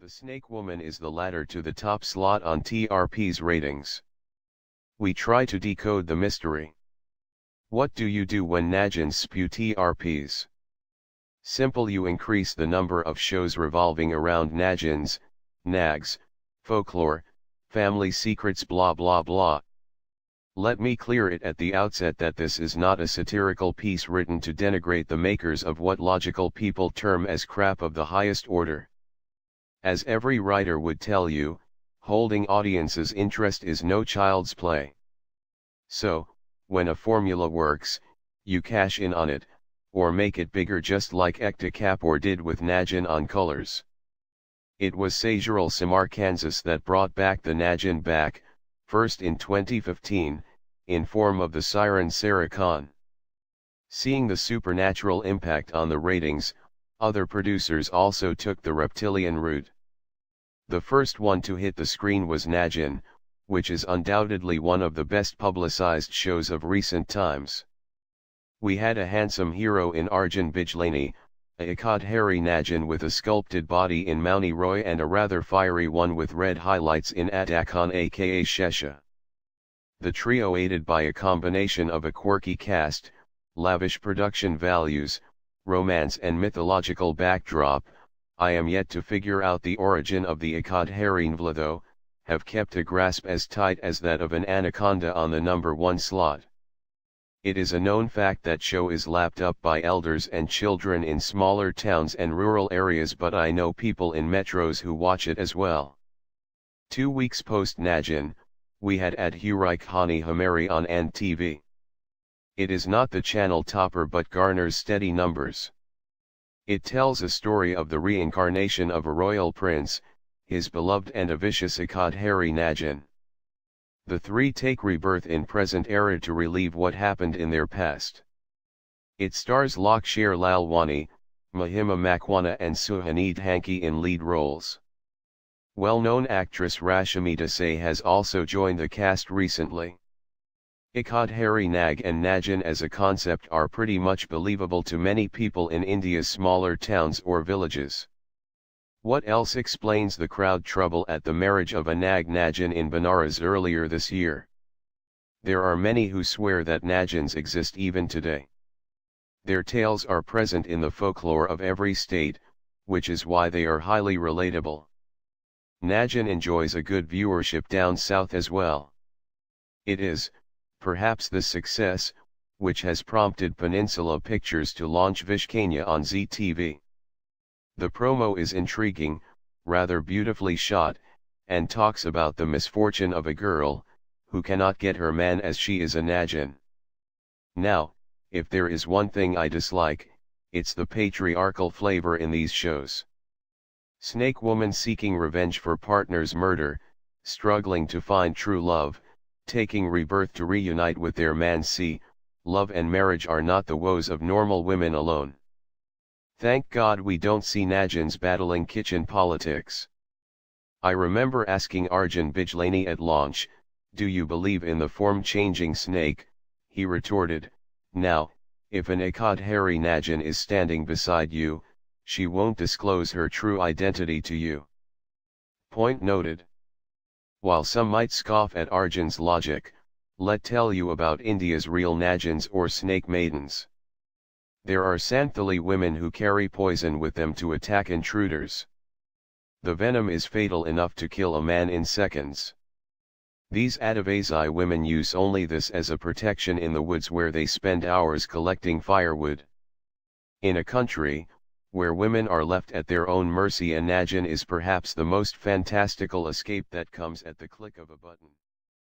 The snake woman is the ladder to the top slot on TRPs ratings. We try to decode the mystery. What do you do when naagins spew TRPs? Simple: you increase the number of shows revolving around naagins, nags, folklore, family secrets, blah blah blah. Let me clear it at the outset that this is not a satirical piece written to denigrate the makers of what logical people term as crap of the highest order. As every writer would tell you, holding audiences' interest is no child's play. So, when a formula works, you cash in on it, or make it bigger, just like Ekta Kapoor did with Naagin on Colors. It was Sasural Simar Ka that brought back the Naagin back, first in 2015, in form of the siren Sara Khan. Seeing the supernatural impact on the ratings, other producers also took the reptilian route. The first one to hit the screen was Naagin, which is undoubtedly one of the best publicized shows of recent times. We had a handsome hero in Arjun Bijlani, a hairy Naagin with a sculpted body in Mouni Roy, and a rather fiery one with red highlights in Ekta Kapoor aka Shesha. The trio, aided by a combination of a quirky cast, lavish production values, romance and mythological backdrop, I am yet to figure out the origin of the hairy Nvla, though, have kept a grasp as tight as that of an anaconda on the number 1 slot. It is a known fact that show is lapped up by elders and children in smaller towns and rural areas, but I know people in metros who watch it as well. 2 weeks post Naagin, we had Adhurai Khani Hamari on TV. It is not the channel topper but garners steady numbers. It tells a story of the reincarnation of a royal prince, his beloved, and a vicious hairy Naagin. The three take rebirth in present era to relieve what happened in their past. It stars Lakshya Lalwani, Mahima Makwana and Suhaneet Hanky in lead roles. Well-known actress Rashmi Desai has also joined the cast recently. Hairy Nag and Naagin as a concept are pretty much believable to many people in India's smaller towns or villages. What else explains the crowd trouble at the marriage of a Naagin in Banaras earlier this year? There are many who swear that Naagins exist even today. Their tales are present in the folklore of every state, which is why they are highly relatable. Naagin enjoys a good viewership down south as well. It is, perhaps, this success, which has prompted Peninsula Pictures to launch Vishkanya on ZTV. The promo is intriguing, rather beautifully shot, and talks about the misfortune of a girl, who cannot get her man as she is a Naagin. Now, if there is one thing I dislike, it's the patriarchal flavor in these shows. Snake woman seeking revenge for partner's murder, struggling to find true love, taking rebirth to reunite with their man. See, love and marriage are not the woes of normal women alone. Thank God we don't see Naagins battling kitchen politics. I remember asking Arjun Bijlani at launch, "Do you believe in the form-changing snake?" He retorted, "Now, if an hairy Naagin is standing beside you, she won't disclose her true identity to you." Point noted. While some might scoff at Arjun's logic, let tell you about India's real Naagins or snake maidens. There are Santhali women who carry poison with them to attack intruders. The venom is fatal enough to kill a man in seconds. These Adivasi women use only this as a protection in the woods where they spend hours collecting firewood. In a country where women are left at their own mercy, a Naagin is perhaps the most fantastical escape that comes at the click of a button.